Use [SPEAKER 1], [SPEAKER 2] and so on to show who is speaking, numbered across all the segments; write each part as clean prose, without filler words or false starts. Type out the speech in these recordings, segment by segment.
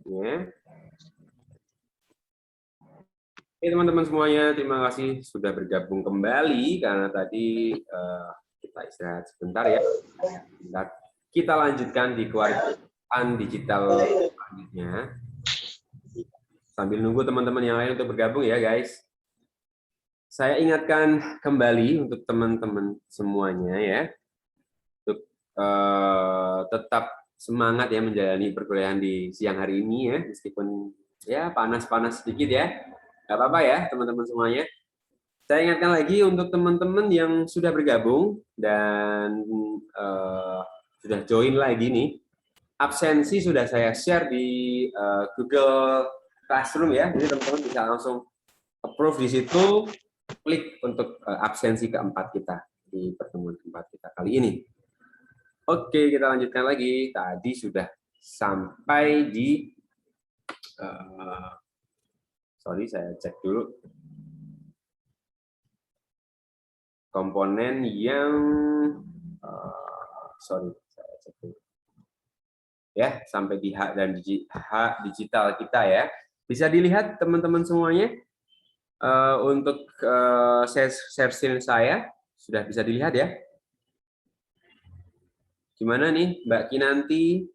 [SPEAKER 1] Ya. Oke teman-teman semuanya, terima kasih sudah bergabung kembali karena tadi kita istirahat sebentar ya. Kita lanjutkan di kewarganegaraan digital selanjutnya. Sambil nunggu teman-teman yang lain untuk bergabung ya guys. Saya ingatkan kembali untuk teman-teman semuanya ya, untuk tetap semangat ya menjalani perkuliahan di siang hari ini ya, meskipun ya panas-panas sedikit ya. Gak apa-apa ya teman-teman semuanya. Saya ingatkan lagi untuk teman-teman yang sudah bergabung dan sudah join lagi nih, absensi sudah saya share di Google Classroom ya, jadi teman-teman bisa langsung approve di situ, klik untuk absensi keempat kita di pertemuan keempat kita kali ini. Oke, kita lanjutkan lagi. Tadi sudah sampai di, sorry saya cek dulu. Komponen yang sorry saya cek dulu ya, sampai di hak dan hak digital kita ya, bisa dilihat teman-teman semuanya. Untuk share screen saya sudah bisa dilihat ya. Gimana nih Mbak Kinanti,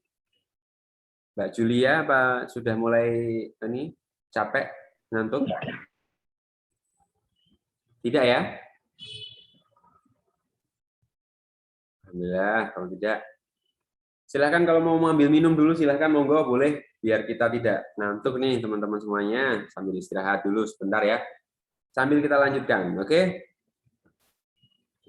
[SPEAKER 1] Mbak Julia, apa sudah mulai ini capek ngantuk? Tidak ya? Alhamdulillah, kalau tidak silahkan, kalau mau mengambil minum dulu silahkan, monggo boleh, biar kita tidak ngantuk nih teman-teman semuanya, sambil istirahat dulu sebentar ya, sambil kita lanjutkan. Oke,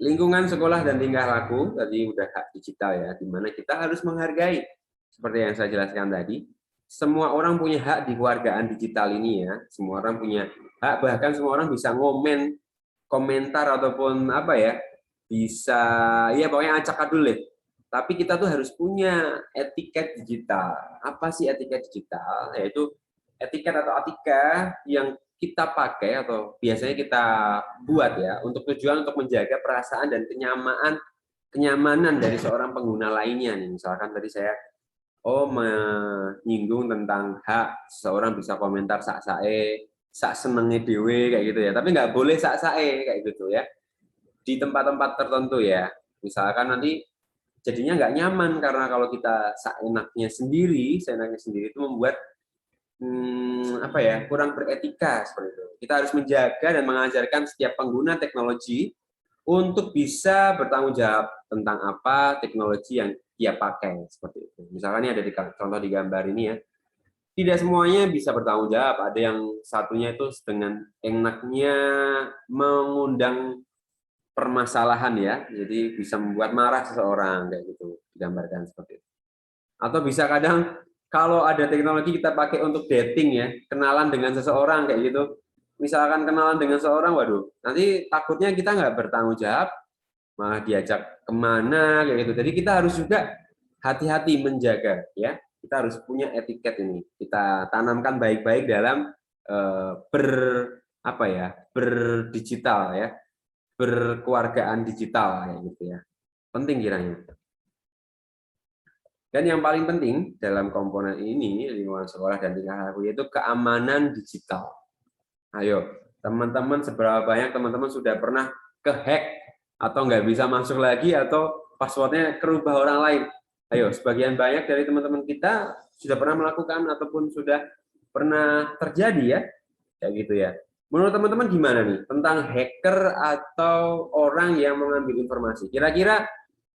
[SPEAKER 1] lingkungan sekolah dan tingkah laku tadi udah hak digital ya, dimana kita harus menghargai seperti yang saya jelaskan tadi, semua orang punya hak di kewargaan digital ini ya, semua orang punya hak, bahkan semua orang bisa ngomen, komentar ataupun apa ya, bisa ya pokoknya acak adul deh. Tapi kita tuh harus punya etiket digital. Apa sih etiket digital? Yaitu etiket atau etika yang kita pakai atau biasanya kita buat ya untuk tujuan untuk menjaga perasaan dan kenyamanan dari seorang pengguna lainnya nih. Misalkan tadi saya menyinggung tentang hak seseorang bisa komentar sak-sae, sak senenge dewe kayak gitu ya. Tapi nggak boleh sak-sae kayak gitu ya. Di tempat-tempat tertentu ya. Misalkan nanti jadinya nggak nyaman karena kalau kita seenaknya sendiri itu membuat apa ya, kurang beretika seperti itu. Kita harus menjaga dan mengajarkan setiap pengguna teknologi untuk bisa bertanggung jawab tentang apa teknologi yang dia pakai seperti itu. Misalkan ini ada di contoh di gambar ini ya. Tidak semuanya bisa bertanggung jawab. Ada yang satunya itu dengan enaknya mengundang permasalahan ya, jadi bisa membuat marah seseorang kayak gitu, digambarkan seperti itu. Atau bisa kadang kalau ada teknologi kita pakai untuk dating ya, kenalan dengan seseorang kayak gitu. Misalkan kenalan dengan seseorang, waduh, nanti takutnya kita nggak bertanggung jawab, malah diajak kemana kayak gitu. Jadi kita harus juga hati-hati menjaga ya. Kita harus punya etiket ini. Kita tanamkan baik-baik dalam berdigital ya, berkewargaan digital kayak gitu ya. Penting kiranya. Dan yang paling penting dalam komponen ini, lingkungan sekolah dan tingkah laku, yaitu keamanan digital. Ayo, teman-teman, seberapa banyak teman-teman sudah pernah kehack atau nggak bisa masuk lagi atau passwordnya kerubah orang lain? Ayo, sebagian banyak dari teman-teman kita sudah pernah melakukan ataupun sudah pernah terjadi ya, kayak gitu ya. Menurut teman-teman gimana nih tentang hacker atau orang yang mengambil informasi? Kira-kira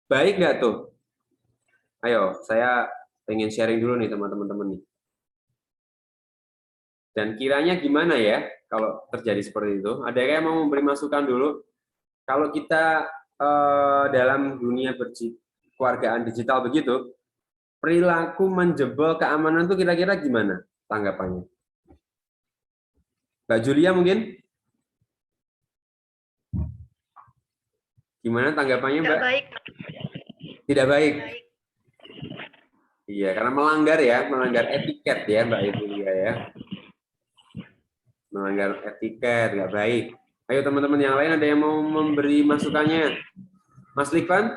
[SPEAKER 1] baik nggak tuh? Ayo, saya pengen sharing dulu nih teman-teman nih. Dan kiranya gimana ya kalau terjadi seperti itu? Ada yang mau memberi masukan dulu? Kalau kita dalam dunia kewargaan digital begitu, perilaku menjebol keamanan itu kira-kira gimana tanggapannya? Mbak Julia mungkin? Gimana tanggapannya Mbak?
[SPEAKER 2] Tidak baik.
[SPEAKER 1] Tidak baik. Iya, karena melanggar ya, melanggar etiket ya Mbak Julia ya. Melanggar etiket, nggak baik. Ayo teman-teman yang lain ada yang mau memberi masukannya? Mas Likvan?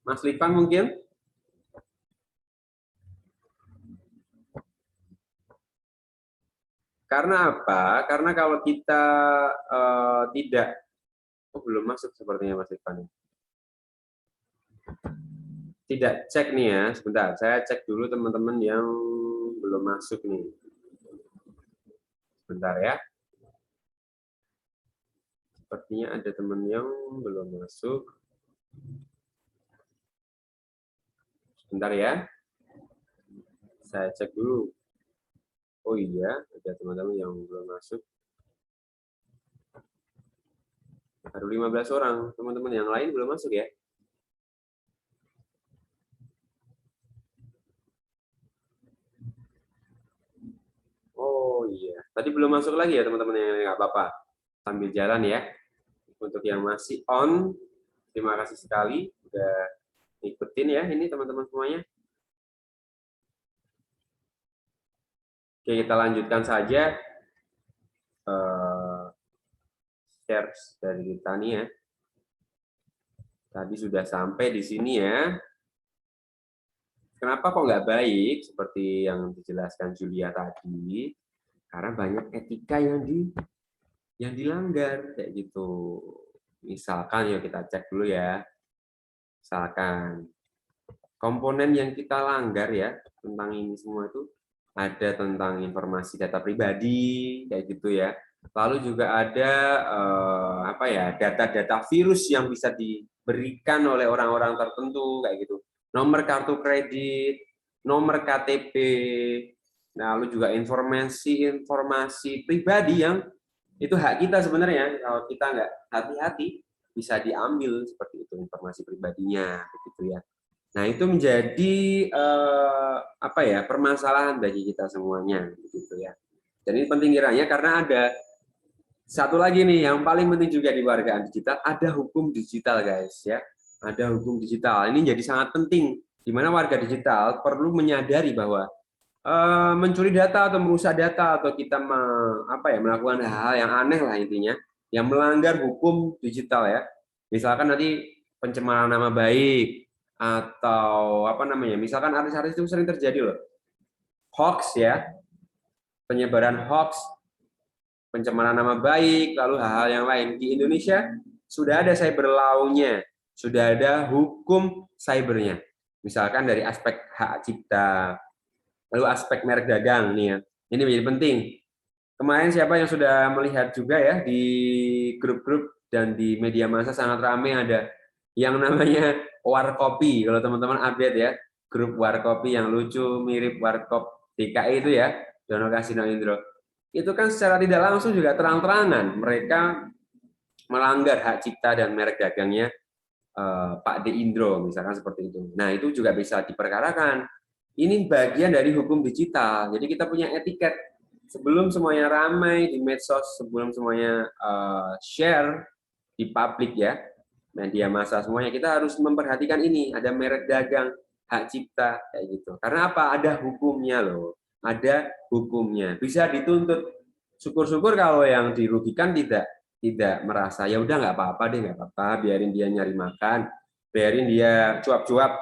[SPEAKER 1] Mas Lipan mungkin? Karena apa? Karena kalau kita tidak, belum masuk sepertinya Mas Lipan. Tidak cek nih ya, sebentar. Saya cek dulu teman-teman yang belum masuk nih. Sebentar ya. Sepertinya ada teman yang belum masuk. Sebentar ya. Saya cek dulu. Oh iya, ada teman-teman yang belum masuk. Baru 15 orang. Teman-teman yang lain belum masuk ya. Oh iya. Tadi belum masuk lagi ya teman-teman yang nggak apa-apa. Sambil jalan ya. Untuk yang masih on, terima kasih sekali udah ikutin ya ini teman-teman semuanya. Oke, kita lanjutkan saja share dari kita nih ya. Tadi sudah sampai di sini ya. Kenapa kok nggak baik seperti yang dijelaskan Julia tadi? Karena banyak etika yang dilanggar kayak gitu. Misalkan ya kita cek dulu ya. Misalkan komponen yang kita langgar ya tentang ini semua itu ada tentang informasi data pribadi kayak gitu ya. Lalu juga ada apa ya data-data virus yang bisa diberikan oleh orang-orang tertentu kayak gitu. Nomor kartu kredit, nomor KTP, lalu juga informasi pribadi yang itu hak kita sebenarnya. Kalau kita nggak hati-hati bisa diambil seperti itu informasi pribadinya begitu ya. Nah, itu menjadi apa ya permasalahan bagi kita semuanya begitu ya. Dan ini penting kiranya karena ada satu lagi nih yang paling penting juga di wargaan digital, ada hukum digital guys ya. Ada hukum digital. Ini jadi sangat penting di mana warga digital perlu menyadari bahwa mencuri data atau merusak data atau kita apa ya melakukan hal-hal yang aneh lah intinya yang melanggar hukum digital ya. Misalkan nanti pencemaran nama baik atau apa namanya? Misalkan artis-artis itu sering terjadi loh. Hoax ya, penyebaran hoax, pencemaran nama baik, lalu hal-hal yang lain. Di Indonesia sudah ada cyber law-nya, sudah ada hukum cybernya. Misalkan dari aspek hak cipta, lalu aspek merek dagang nih ya. Ini menjadi penting. Kemarin siapa yang sudah melihat juga ya di grup-grup dan di media massa sangat ramai ada yang namanya Warkopi. Kalau teman-teman update ya, grup Warkopi yang lucu mirip Warkop DKI itu ya, Dono Kasino Indro. Itu kan secara tidak langsung juga terang-terangan mereka melanggar hak cipta dan merek dagangnya Pak De Indro misalkan seperti itu. Nah, itu juga bisa diperkarakan. Ini bagian dari hukum digital. Jadi kita punya etiket sebelum semuanya ramai di medsos, sebelum semuanya share di publik ya, media massa semuanya, kita harus memperhatikan ini, ada merek dagang, hak cipta kayak gitu. Karena apa? Ada hukumnya loh. Ada hukumnya. Bisa dituntut. Syukur-syukur kalau yang dirugikan tidak merasa ya udah nggak apa-apa deh, nggak apa-apa, biarin dia nyari makan, biarin dia cuap-cuap,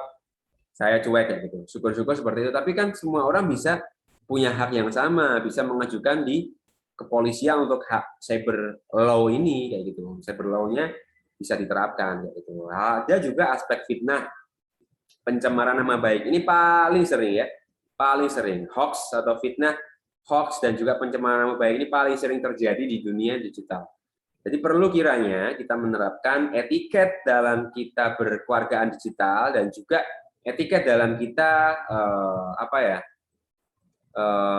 [SPEAKER 1] saya cuek kayak gitu. Syukur-syukur seperti itu. Tapi kan semua orang bisa punya hak yang sama, bisa mengajukan di kepolisian untuk hak cyber law ini kayak gitu. Cyber law-nya bisa diterapkan kayak gitu. Ada juga aspek fitnah, pencemaran nama baik. Ini paling sering ya. Paling sering hoax atau fitnah, hoax dan juga pencemaran nama baik ini paling sering terjadi di dunia digital. Jadi perlu kiranya kita menerapkan etiket dalam kita berkeluargaan digital dan juga etiket dalam kita apa ya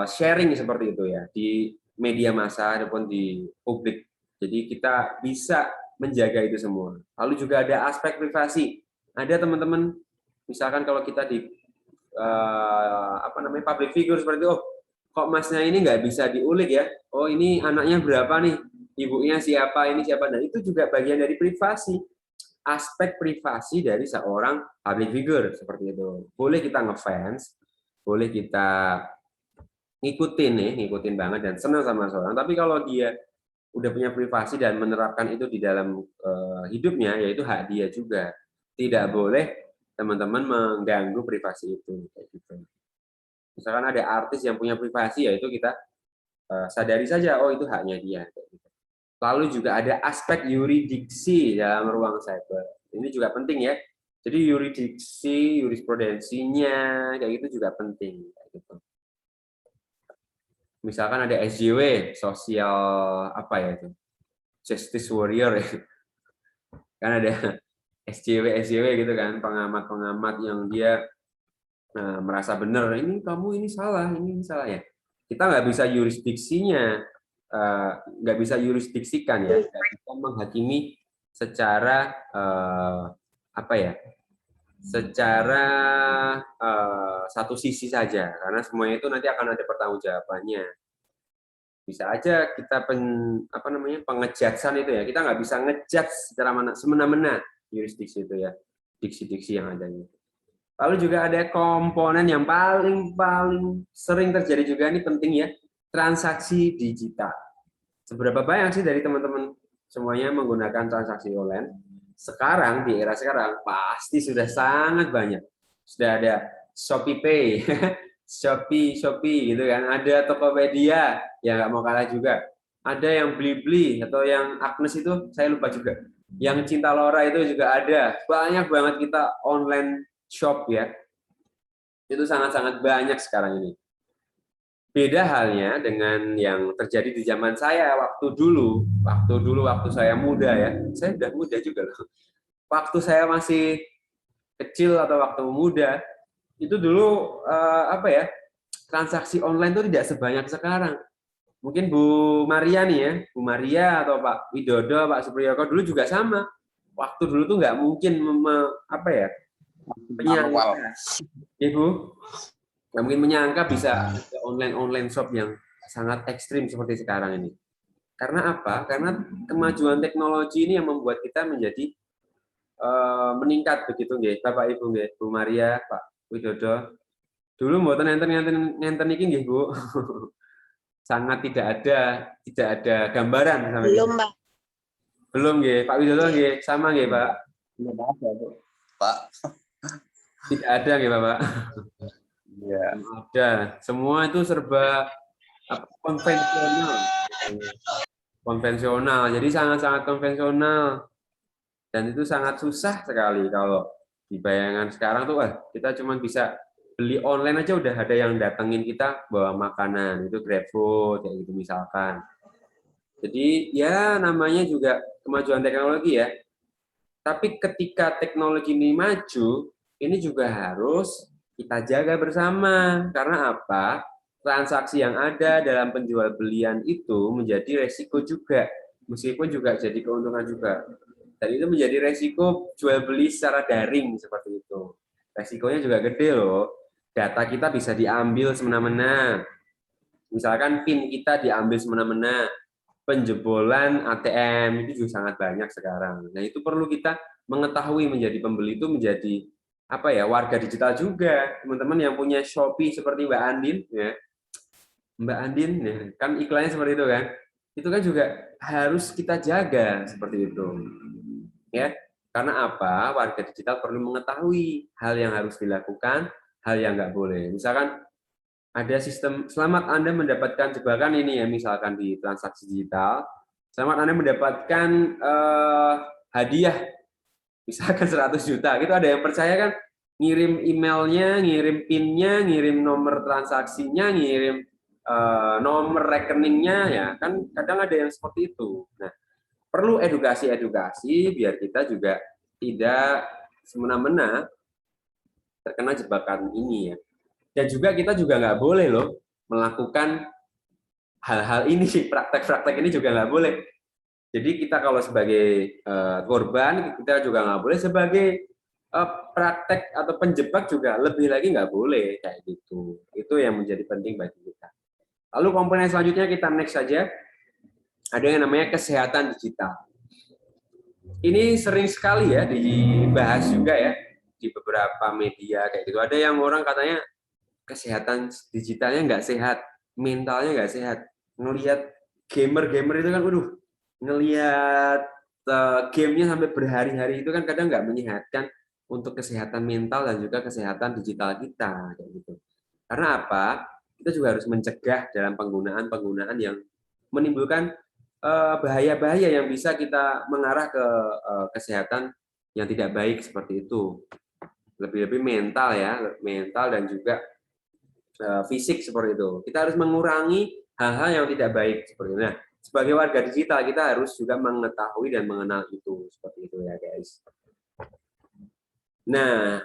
[SPEAKER 1] sharing seperti itu ya di media massa ataupun di publik. Jadi kita bisa menjaga itu semua. Lalu juga ada aspek privasi. Ada teman-teman, misalkan kalau kita di apa namanya public figure seperti itu, oh kok masnya ini nggak bisa diulik ya? Oh ini anaknya berapa nih? Ibunya siapa? Ini siapa? Dan itu juga bagian dari privasi. Aspek privasi dari seorang public figure seperti itu. Boleh kita ngefans, boleh kita ngikutin banget dan senang sama seorang. Tapi kalau dia udah punya privasi dan menerapkan itu di dalam hidupnya, yaitu hak dia juga. Tidak boleh teman-teman mengganggu privasi itu kayak gitu. Misalkan ada artis yang punya privasi, ya itu kita sadari saja, oh itu haknya dia kayak gitu. Lalu juga ada aspek yurisdiksi dalam ruang cyber. Ini juga penting ya. Jadi yurisdiksi, jurisprudensinya kayak gitu juga penting kayak gitu. Misalkan ada SJW, sosial apa ya itu? Justice warrior ya. Kan ada SJW gitu kan, pengamat-pengamat yang dia merasa benar, ini kamu ini salah ya. Kita nggak bisa yurisdiksinya, nggak bisa yurisdiksikan ya, nggak bisa menghakimi secara apa ya, secara satu sisi saja, karena semuanya itu nanti akan ada pertanggungjawabannya. Bisa aja kita pengejatsan itu ya, kita nggak bisa ngejudge secara semena-mena yurisdiksi itu ya, diksi-diksi yang ada ini. Lalu juga ada komponen yang paling sering terjadi juga, ini penting ya, transaksi digital. Seberapa banyak sih dari teman-teman semuanya menggunakan transaksi online? Sekarang, di era sekarang, pasti sudah sangat banyak. Sudah ada Shopee Pay, Shopee gitu kan, ada Tokopedia, ya nggak mau kalah juga. Ada yang Blibli, atau yang Agnes itu, saya lupa juga. Yang Cinta Laura itu juga ada. Banyak banget kita online shop ya. Itu sangat-sangat banyak sekarang ini. Beda halnya dengan yang terjadi di zaman saya waktu saya muda ya. Saya udah muda juga loh. Waktu saya masih kecil atau waktu muda, itu dulu transaksi online itu tidak sebanyak sekarang. Mungkin Bu Maria nih ya, Bu Maria atau Pak Widodo, Pak Supriyoko dulu juga sama. Waktu dulu tuh nggak mungkin menyangka, Ibu, nggak mungkin menyangka bisa ada online shop yang sangat ekstrim seperti sekarang ini. Karena apa? Karena kemajuan teknologi ini yang membuat kita menjadi meningkat begitu nggih, Bapak Ibu nggih, Bu Maria, Pak Widodo. Dulu mboten nenten iki nggih, Bu. Sangat tidak ada gambaran sampai
[SPEAKER 2] belum, Mbak.
[SPEAKER 1] Belum nggih, Pak Widodo nggih, sama nggih, Pak.
[SPEAKER 3] Belum ada, Bu. Pak.
[SPEAKER 1] Tidak ada nggih, Bapak.
[SPEAKER 3] Iya.
[SPEAKER 1] Ada. Semua itu serba konvensional. Jadi sangat-sangat konvensional. Dan itu sangat susah sekali kalau di bayangan sekarang tuh, kita cuma bisa beli online aja udah ada yang datengin kita bawa makanan, itu GrabFood kayak gitu misalkan. Jadi ya namanya juga kemajuan teknologi ya. Tapi ketika teknologi ini maju, ini juga harus kita jaga bersama. Karena apa? Transaksi yang ada dalam penjual belian itu menjadi resiko juga. Meskipun juga jadi keuntungan juga. Dan itu menjadi resiko jual beli secara daring seperti itu. Resikonya juga gede loh. Data kita bisa diambil semena-mena. Misalkan PIN kita diambil semena-mena. Penjebolan ATM itu juga sangat banyak sekarang. Nah, itu perlu kita mengetahui menjadi pembeli itu menjadi warga digital juga. Teman-teman yang punya Shopee seperti Mbak Andin ya. Mbak Andin ya, kan iklannya seperti itu kan. Itu kan juga harus kita jaga seperti itu. Ya, karena apa? Warga digital perlu mengetahui hal yang harus dilakukan, hal yang nggak boleh. Misalkan ada sistem, selamat Anda mendapatkan jebakan ini ya, misalkan di transaksi digital, selamat Anda mendapatkan hadiah, misalkan 100 juta, gitu ada yang percaya kan, ngirim emailnya, ngirim PIN-nya, ngirim nomor transaksinya, ngirim nomor rekeningnya, ya kan kadang ada yang seperti itu. Nah, perlu edukasi biar kita juga tidak semena-mena terkena jebakan ini ya. Dan juga kita juga nggak boleh loh melakukan hal-hal ini, praktek-praktek ini juga nggak boleh. Jadi kita kalau sebagai korban, kita juga nggak boleh, sebagai praktek atau penjebak juga lebih lagi nggak boleh kayak gitu. Itu yang menjadi penting bagi kita. Lalu komponen selanjutnya kita next saja. Ada yang namanya kesehatan digital. Ini sering sekali ya dibahas juga ya di beberapa media kayak gitu. Ada yang orang katanya kesehatan digitalnya nggak sehat, mentalnya nggak sehat. Ngelihat gamer itu kan, ngelihat gamenya sampai berhari-hari itu kan kadang nggak menyehatkan. untuk kesehatan mental dan juga kesehatan digital kita kayak gitu. Karena apa? Kita juga harus mencegah dalam penggunaan yang menimbulkan bahaya-bahaya yang bisa kita mengarah ke kesehatan yang tidak baik seperti itu. Lebih-lebih mental ya, mental dan juga fisik seperti itu. Kita harus mengurangi hal-hal yang tidak baik seperti itu. Nah, sebagai warga digital kita harus juga mengetahui dan mengenal itu seperti itu ya guys. Nah,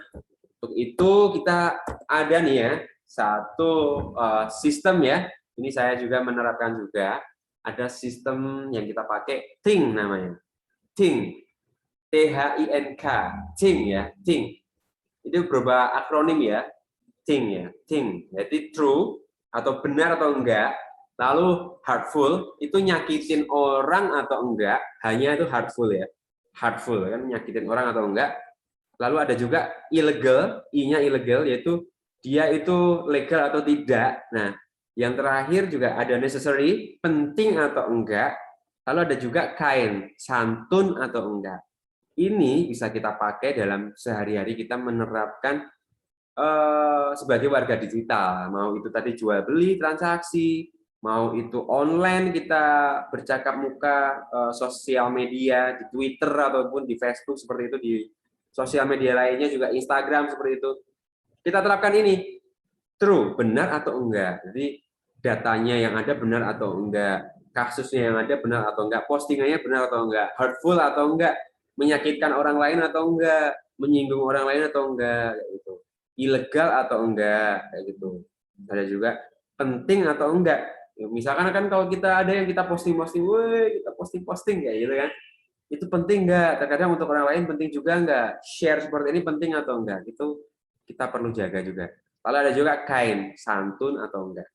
[SPEAKER 1] untuk itu kita ada nih ya satu sistem ya. Ini saya juga menerapkan juga. Ada sistem yang kita pakai Think namanya. Think. T-H-I-N-K. Think ya. Think. Itu berupa akronim ya. Think ya. Think. Jadi true atau benar atau enggak. Lalu hurtful itu nyakitin orang atau enggak. Hanya itu hurtful ya. Hurtful kan nyakitin orang atau enggak. Lalu ada juga illegal, I-nya illegal, yaitu dia itu legal atau tidak. Nah, yang terakhir juga ada necessary, penting atau enggak. Lalu ada juga kind, santun atau enggak. Ini bisa kita pakai dalam sehari-hari kita menerapkan sebagai warga digital. Mau itu tadi jual beli, transaksi, mau itu online kita bercakap muka, sosial media, di Twitter ataupun di Facebook seperti itu, di sosial media lainnya juga Instagram seperti itu. Kita terapkan ini true, benar atau enggak. Jadi datanya yang ada benar atau enggak, kasusnya yang ada benar atau enggak, postingannya benar atau enggak, hurtful atau enggak, menyakitkan orang lain atau enggak, menyinggung orang lain atau enggak, kayak gitu. Ilegal atau enggak, kayak gitu. Ada juga penting atau enggak. Misalkan kan kalau kita ada yang kita posting-posting, woi kita posting-posting kayak gitu kan, itu penting nggak? Terkadang untuk orang lain penting juga nggak? Share seperti ini penting atau enggak? Itu kita perlu jaga juga. Lalu ada juga kind, santun atau enggak.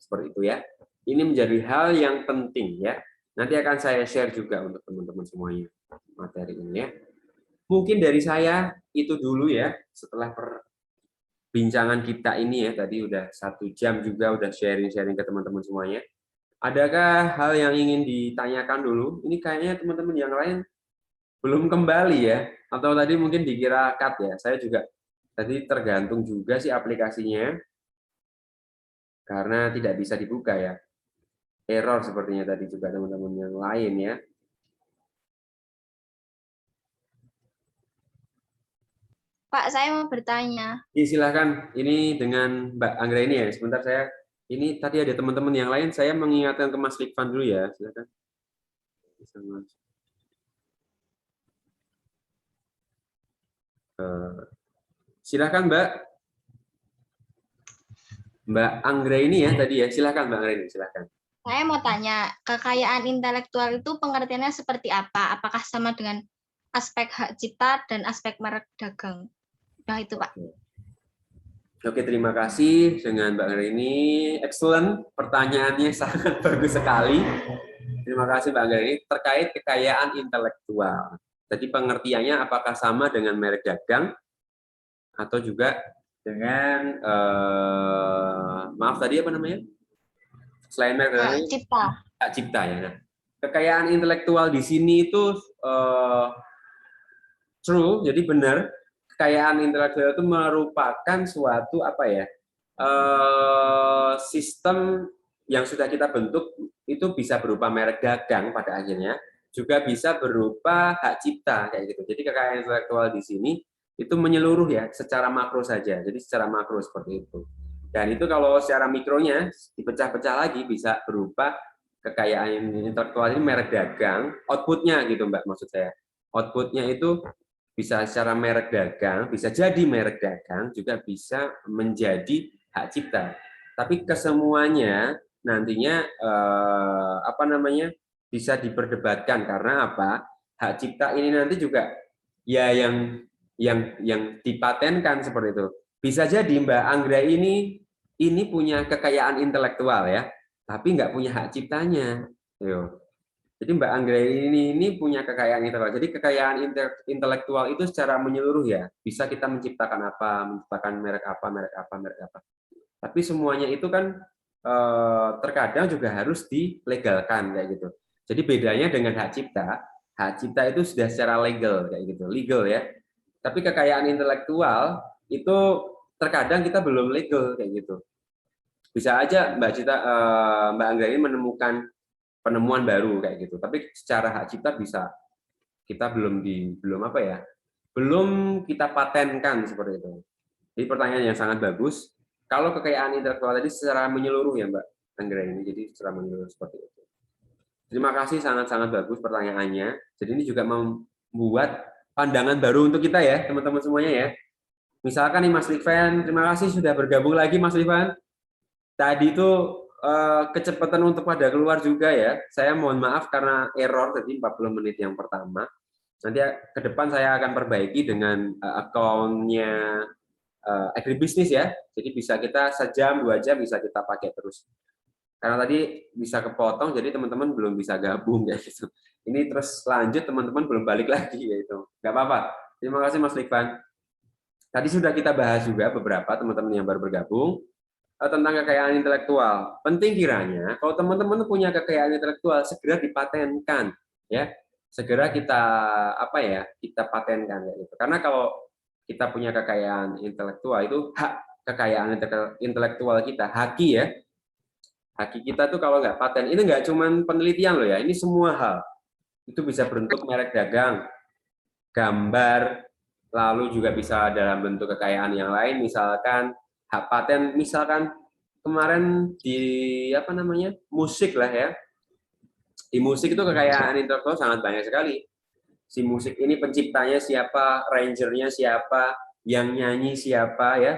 [SPEAKER 1] Seperti itu ya. Ini menjadi hal yang penting ya. Nanti akan saya share juga untuk teman-teman semuanya materi ini ya. Mungkin dari saya itu dulu ya. Setelah perbincangan kita ini ya, tadi udah 1 jam juga udah sharing-sharing ke teman-teman semuanya. Adakah hal yang ingin ditanyakan dulu? Ini kayaknya teman-teman yang lain belum kembali ya, atau tadi mungkin dikira cut ya. Saya juga tadi tergantung juga sih aplikasinya karena tidak bisa dibuka ya. Error sepertinya tadi juga teman-teman yang lain ya.
[SPEAKER 2] Pak, saya mau bertanya.
[SPEAKER 1] Silakan, ini dengan Mbak Anggra ini ya. Sebentar saya, ini tadi ada teman-teman yang lain, saya mengingatkan ke Mas Likvan dulu ya. Silakan. Silakan Mbak. Mbak Anggra ini ya tadi ya. Silakan Mbak Anggra ini, silakan.
[SPEAKER 2] Saya mau tanya, kekayaan intelektual itu pengertiannya seperti apa? Apakah sama dengan aspek hak cipta dan aspek merek dagang? Nah, itu Pak.
[SPEAKER 1] Oke, terima kasih dengan Mbak Anggra ini. Excellent, pertanyaannya sangat bagus sekali. Terima kasih Mbak Anggra ini terkait kekayaan intelektual. Jadi pengertiannya apakah sama dengan merek dagang atau juga dengan maaf tadi apa namanya? Selain merek dagang,
[SPEAKER 2] Cipta.
[SPEAKER 1] hak cipta ya. Nah, kekayaan intelektual di sini itu true, jadi benar. Kekayaan intelektual itu merupakan suatu apa ya? Sistem yang sudah kita bentuk itu bisa berupa merek dagang pada akhirnya, juga bisa berupa hak cipta kayak gitu. Jadi kekayaan intelektual di sini itu menyeluruh ya, secara makro saja. Jadi secara makro seperti itu. Dan itu kalau secara mikronya dipecah-pecah lagi bisa berupa kekayaan intelektual ini merek dagang, outputnya gitu Mbak maksud saya. Outputnya itu bisa secara merek dagang, bisa jadi merek dagang, juga bisa menjadi hak cipta. Tapi kesemuanya nantinya apa namanya bisa diperdebatkan karena apa? Hak cipta ini nanti juga ya yang dipatenkan seperti itu. Bisa jadi Mbak Anggra ini punya kekayaan intelektual ya, tapi nggak punya hak ciptanya. Yo. Jadi Mbak Anggra ini punya kekayaan intelektual. Jadi kekayaan intelektual itu secara menyeluruh ya. Bisa kita menciptakan apa, menciptakan merek apa, merek apa, merek apa. Tapi semuanya itu kan terkadang juga harus dilegalkan kayak gitu. Jadi bedanya dengan hak cipta itu sudah secara legal kayak gitu, legal ya. Tapi kekayaan intelektual itu terkadang kita belum legal kayak gitu. Bisa aja Mbak Angga ini menemukan penemuan baru kayak gitu. Tapi secara hak cipta bisa kita belum apa ya? Belum kita patenkan seperti itu. Jadi pertanyaan yang sangat bagus. Kalau kekayaan intelektual tadi secara menyeluruh ya Mbak Anggra ini, jadi secara menyeluruh seperti itu. Terima kasih, sangat-sangat bagus pertanyaannya. Jadi ini juga membuat pandangan baru untuk kita ya, teman-teman semuanya ya. Misalkan nih Mas Rifan, terima kasih sudah bergabung lagi Mas Rifan. Tadi itu kecepatan untuk pada keluar juga ya. Saya mohon maaf karena error tadi 40 menit yang pertama. Nanti ke depan saya akan perbaiki dengan akunnya agribisnis ya. Jadi bisa kita sejam, 2 jam bisa kita pakai terus. Karena tadi bisa kepotong, jadi teman-teman belum bisa gabung ya gitu. Ini terus lanjut, teman-teman belum balik lagi ya itu. Nggak apa-apa. Terima kasih Mas Likvan. Tadi sudah kita bahas juga beberapa teman-teman yang baru bergabung tentang kekayaan intelektual. Penting kiranya kalau teman-teman punya kekayaan intelektual segera dipatenkan ya. Segera kita kita patenkan ya gitu. Karena kalau kita punya kekayaan intelektual itu hak kekayaan intelektual kita, haki ya. Haki kita tuh kalau nggak paten, ini nggak cuma penelitian loh ya, ini semua hal. Itu bisa berbentuk merek dagang, gambar, lalu juga bisa dalam bentuk kekayaan yang lain, misalkan hak paten, misalkan kemarin di musik lah ya. Di musik itu kekayaan intelektual sangat banyak sekali. Si musik ini penciptanya siapa, arrangernya siapa, yang nyanyi siapa ya,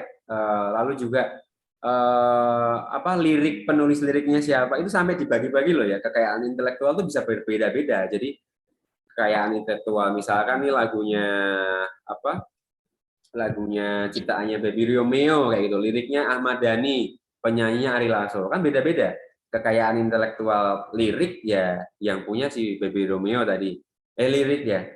[SPEAKER 1] lalu juga lirik penulis liriknya siapa, itu sampai dibagi-bagi loh ya. Kekayaan intelektual itu bisa berbeda-beda. Jadi kekayaan intelektual misalkan nih lagunya ciptaannya Baby Romeo kayak gitu, liriknya Ahmad Dhani, penyanyinya Ari Lasso, kan beda-beda. Kekayaan intelektual lirik ya yang punya si Baby Romeo tadi, lirik ya,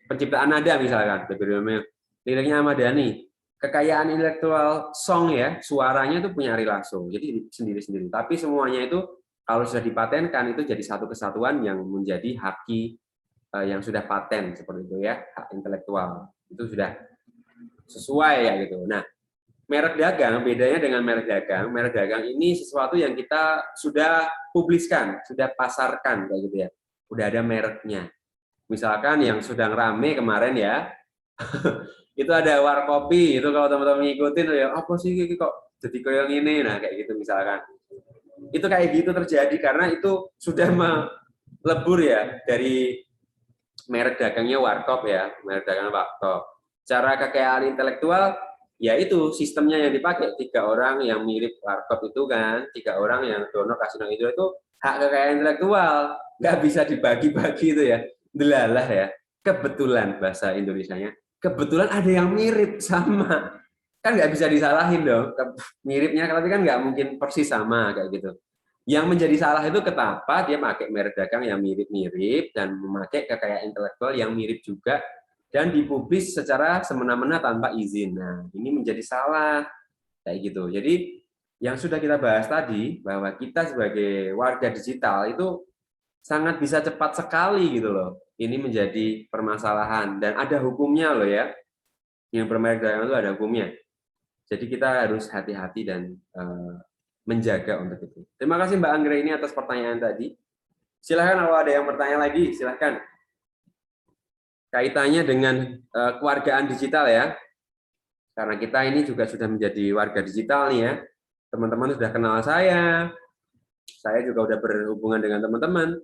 [SPEAKER 1] penciptaan nada misalkan Baby Romeo, liriknya Ahmad Dhani. Kekayaan intelektual song ya, suaranya itu punya Ari Lasso, jadi sendiri-sendiri. Tapi semuanya itu kalau sudah dipatenkan itu jadi satu kesatuan yang menjadi haki yang sudah paten seperti itu ya, hak intelektual itu sudah sesuai ya gitu. Nah, merek dagang bedanya dengan merek dagang. Merek dagang ini sesuatu yang kita sudah publiskan, sudah pasarkan kayak gitu ya. Udah ada mereknya. Misalkan yang sedang rame kemarin ya. Itu ada Warkopi, itu kalau teman-teman ngikutin ya apa sih kok jadi koyong ini, nah kayak gitu misalkan. Itu kayak gitu terjadi karena itu sudah melebur ya dari merek dagangnya Warkop ya, merek dagang Warkop. Cara kekayaan intelektual ya itu sistemnya yang dipakai, 3 orang yang mirip Warkop itu kan, 3 orang yang donor kasino itu hak kekayaan intelektual, nggak bisa dibagi-bagi itu ya, delalah ya. Kebetulan bahasa Indonesianya, kebetulan ada yang mirip sama, kan nggak bisa disalahin dong, miripnya tapi kan nggak mungkin persis sama kayak gitu. Yang menjadi salah itu kenapa dia pakai merek dagang yang mirip-mirip dan memakai kekayaan intelektual yang mirip juga dan dipublis secara semena-mena tanpa izin. Nah, ini menjadi salah kayak gitu. Jadi yang sudah kita bahas tadi bahwa kita sebagai warga digital itu sangat bisa cepat sekali gitu loh. Ini menjadi permasalahan dan ada hukumnya loh ya. Yang bermerek dagang itu ada hukumnya. Jadi kita harus hati-hati dan menjaga untuk itu. Terima kasih Mbak Anggra ini atas pertanyaan tadi. Silahkan kalau ada yang bertanya lagi, silahkan. Kaitannya dengan kewargaan digital ya. Karena kita ini juga sudah menjadi warga digital nih ya. Teman-teman sudah kenal saya juga sudah berhubungan dengan teman-teman,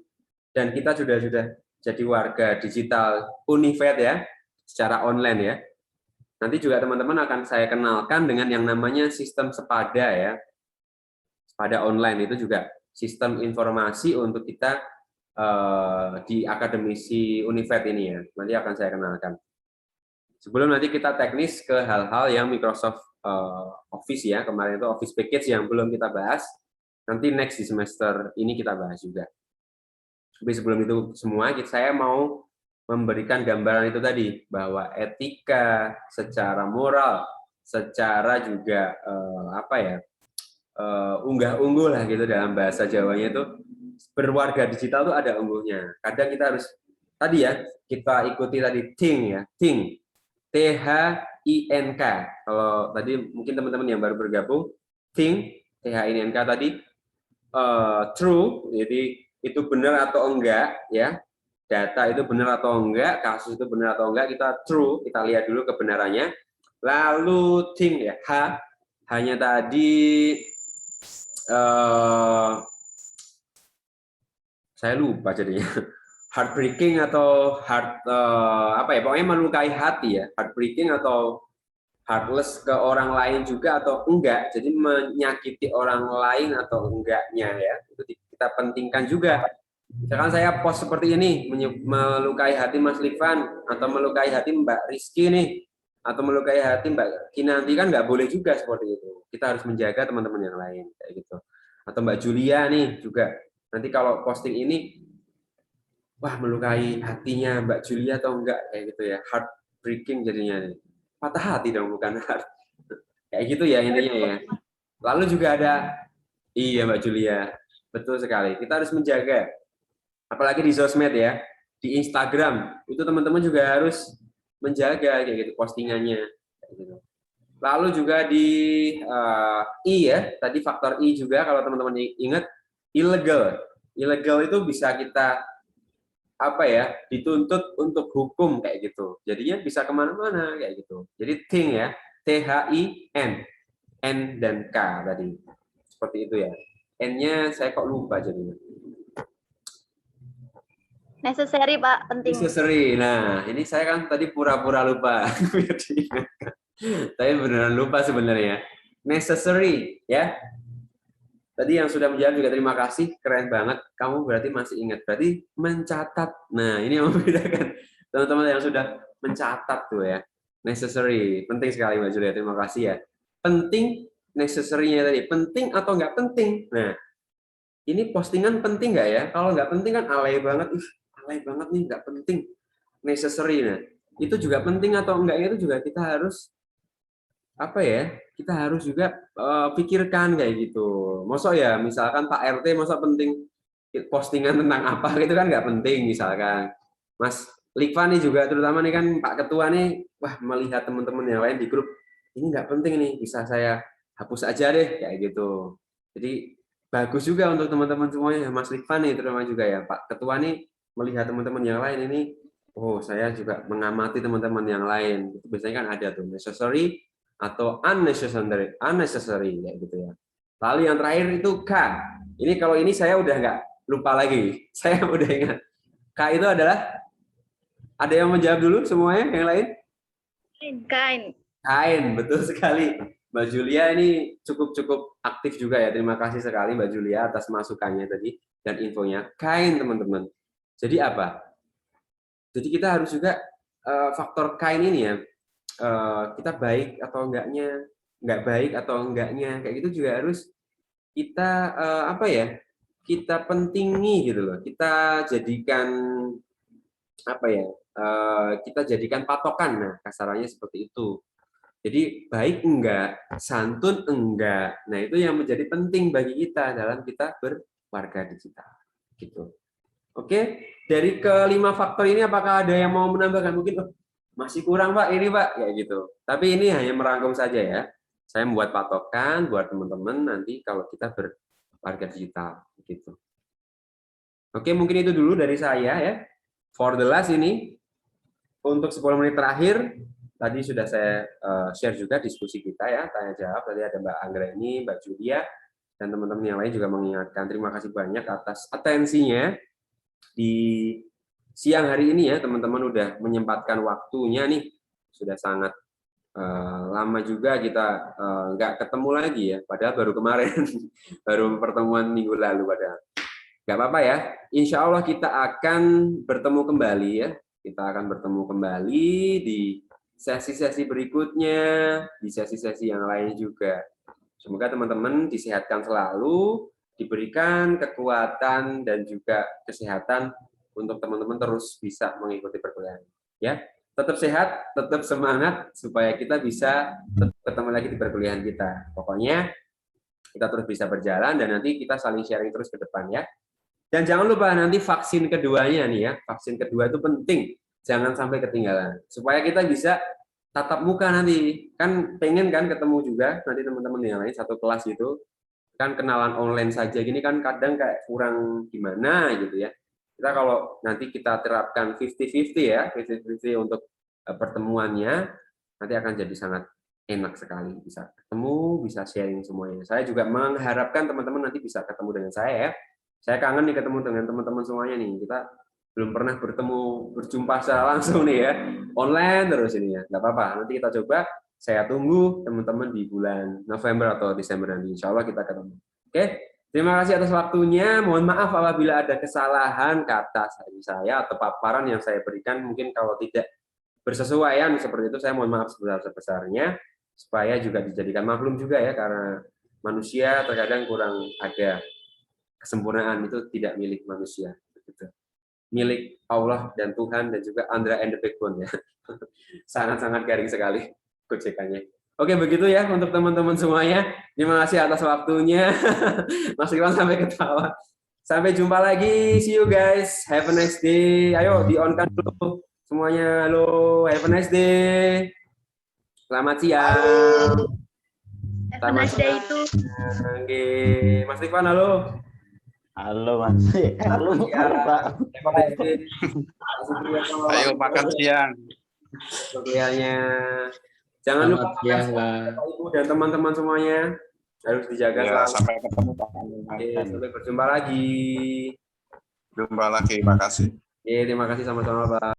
[SPEAKER 1] dan kita sudah jadi warga digital Univet ya, secara online ya. Nanti juga teman-teman akan saya kenalkan dengan yang namanya sistem sepada ya. Pada online itu juga sistem informasi untuk kita di akademisi Univet ini ya. Nanti akan saya kenalkan. Sebelum nanti kita teknis ke hal-hal yang Microsoft Office ya, kemarin itu Office Package yang belum kita bahas, nanti next di semester ini kita bahas juga. Tapi sebelum itu semua, saya mau memberikan gambaran itu tadi, bahwa etika secara moral, secara juga unggah-ungguh lah gitu dalam bahasa Jawanya itu, berwarga digital tuh ada ungguhnya. Kadang kita harus tadi ya, kita ikuti tadi think ya, think. THINK. Kalau tadi mungkin teman-teman yang baru bergabung, think, THINK tadi true, jadi itu benar atau enggak ya. Data itu benar atau enggak, kasus itu benar atau enggak, kita true, kita lihat dulu kebenarannya. Lalu think ya, hanya tadi saya lupa jadinya. Heartbreaking atau apa ya, pokoknya melukai hati ya, heartbreaking atau heartless ke orang lain juga atau enggak, jadi menyakiti orang lain atau enggaknya ya, itu kita pentingkan juga. Misalkan saya post seperti ini, melukai hati Mas Livan, atau melukai hati Mbak Rizky nih, atau melukai hati Mbak Kinanti, kan nggak boleh juga seperti itu. Kita harus menjaga teman-teman yang lain kayak gitu. Atau Mbak Julia nih juga, nanti kalau posting ini, wah melukai hatinya Mbak Julia atau enggak kayak gitu ya, heartbreaking jadinya nih. Patah hati dong, bukan heart. Kayak gitu ya intinya ya. Lalu juga ada, iya Mbak Julia, betul sekali. Kita harus menjaga, apalagi di sosmed ya, di Instagram itu teman-teman juga harus menjaga kayak gitu postingannya. Kayak gitu. Lalu juga di I ya, tadi faktor I juga kalau teman-teman ingat, illegal. Illegal itu bisa kita apa ya, dituntut untuk hukum kayak gitu. Jadinya bisa kemana-mana kayak gitu. Jadi think ya, THIN, N dan K tadi. Seperti itu ya. N-nya saya kok lupa jadinya.
[SPEAKER 4] Necessary, Pak, penting.
[SPEAKER 1] Necessary. Nah, ini saya kan tadi pura-pura lupa. Tapi beneran lupa sebenarnya. Necessary ya. Tadi yang sudah menjawab juga terima kasih, keren banget. Kamu berarti masih ingat. Berarti mencatat. Nah, ini yang membedakan teman-teman yang sudah mencatat tuh ya. Necessary. Penting sekali Mbak Julia, terima kasih ya. Penting, necessary-nya tadi. Penting atau nggak penting? Nah, ini postingan penting nggak ya? Kalau nggak penting kan alay banget. Alay banget nih, nggak penting. Necessary. Nah, itu juga penting atau enggaknya itu juga kita harus apa ya, kita harus juga pikirkan kayak gitu. Masa ya misalkan Pak RT masa penting postingan tentang apa gitu kan nggak penting misalkan. Mas Likva nih juga terutama nih kan Pak Ketua nih, wah melihat teman-teman yang lain di grup, ini nggak penting nih, bisa saya hapus aja deh kayak gitu. Jadi bagus juga untuk teman-teman semuanya, Mas Likva nih terutama juga ya, Pak Ketua nih melihat teman-teman yang lain ini, oh saya juga mengamati teman-teman yang lain. Itu biasanya kan ada tuh necessary atau unnecessary kayak gitu ya. Lalu yang terakhir itu K. Ini kalau ini saya udah nggak lupa lagi. Saya udah ingat. K itu adalah, ada yang menjawab dulu semuanya yang lain? Kain, betul sekali. Mbak Julia ini cukup aktif juga ya. Terima kasih sekali Mbak Julia atas masukannya tadi dan infonya. Kain teman-teman. Jadi apa? Jadi kita harus juga faktor kain ini ya. Kita baik atau enggaknya, nggak baik atau enggaknya, kayak gitu juga harus kita apa ya, kita pentingi gitu loh, kita jadikan apa ya, kita jadikan patokan, nah kasarannya seperti itu. Jadi baik enggak, santun enggak, nah itu yang menjadi penting bagi kita dalam kita berwarga digital gitu. Oke, dari kelima faktor ini apakah ada yang mau menambahkan? Mungkin masih kurang Pak ini Pak, kayak gitu. Tapi ini hanya merangkum saja ya. Saya membuat patokan buat teman-teman nanti kalau kita berwarga digital gitu. Oke, mungkin itu dulu dari saya ya. For the last ini untuk 10 menit terakhir tadi sudah saya share juga diskusi kita ya, tanya jawab. Tadi ada Mbak Anggreni, Mbak Julia dan teman-teman yang lain juga mengingatkan. Terima kasih banyak atas atensinya di siang hari ini ya, teman-teman udah menyempatkan waktunya nih, sudah sangat lama juga kita nggak ketemu lagi ya, padahal baru kemarin, baru pertemuan minggu lalu padahal. Nggak apa-apa ya, insya Allah kita akan bertemu kembali ya, kita akan bertemu kembali di sesi-sesi berikutnya, di sesi-sesi yang lain juga. Semoga teman-teman disehatkan selalu, diberikan kekuatan dan juga kesehatan untuk teman-teman terus bisa mengikuti perkuliahan. Ya, tetap sehat, tetap semangat supaya kita bisa ketemu lagi di perkuliahan kita. Pokoknya kita terus bisa berjalan dan nanti kita saling sharing terus ke depan ya. Dan jangan lupa nanti vaksin keduanya nih ya, vaksin kedua itu penting, jangan sampai ketinggalan supaya kita bisa tatap muka nanti. Kan pengen kan ketemu juga nanti teman-teman yang lain satu kelas itu. Kan kenalan online saja gini kan kadang kayak kurang gimana gitu ya. Kita kalau nanti kita terapkan 50-50 ya, 50-50 untuk pertemuannya, nanti akan jadi sangat enak sekali. Bisa ketemu, bisa sharing semuanya. Saya juga mengharapkan teman-teman nanti bisa ketemu dengan saya ya. Saya kangen nih ketemu dengan teman-teman semuanya nih. Kita belum pernah berjumpa secara langsung nih ya. Online terus ini ya. Nggak apa-apa, nanti kita coba. Saya tunggu teman-teman di bulan November atau Desember nanti. Insya Allah kita ketemu. Oke, terima kasih atas waktunya. Mohon maaf apabila ada kesalahan kata saya atau paparan yang saya berikan. Mungkin kalau tidak bersesuaian seperti itu, saya mohon maaf sebesar-besarnya. Supaya juga dijadikan maklum juga ya, karena manusia terkadang kurang ada kesempurnaan itu tidak milik manusia. Milik Allah dan Tuhan dan juga Andra and the Backbone ya. Sangat-sangat garing sekali gojekannya. Oke, begitu ya untuk teman-teman semuanya. Terima kasih atas waktunya. Mas Iwan sampai ketawa. Sampai jumpa lagi. See you guys. Have a nice day. Ayo di-on-kan dulu semuanya. Halo, have a nice day. Selamat siang.
[SPEAKER 4] Have a nice day itu.
[SPEAKER 1] Oke, Mas Iwan halo.
[SPEAKER 3] Halo Mas. Halo Pak.
[SPEAKER 1] Have a nice day.
[SPEAKER 5] Ayo makan siang.
[SPEAKER 1] Kuliahnya. Jangan lupa Bapak Ibu dan teman-teman semuanya harus dijaga
[SPEAKER 5] Ya,
[SPEAKER 1] selalu.
[SPEAKER 5] sampai ketemu Pak.
[SPEAKER 1] Oke, sampai berjumpa lagi.
[SPEAKER 5] Jumpa lagi, makasih.
[SPEAKER 1] Oke, terima kasih sama-sama Pak.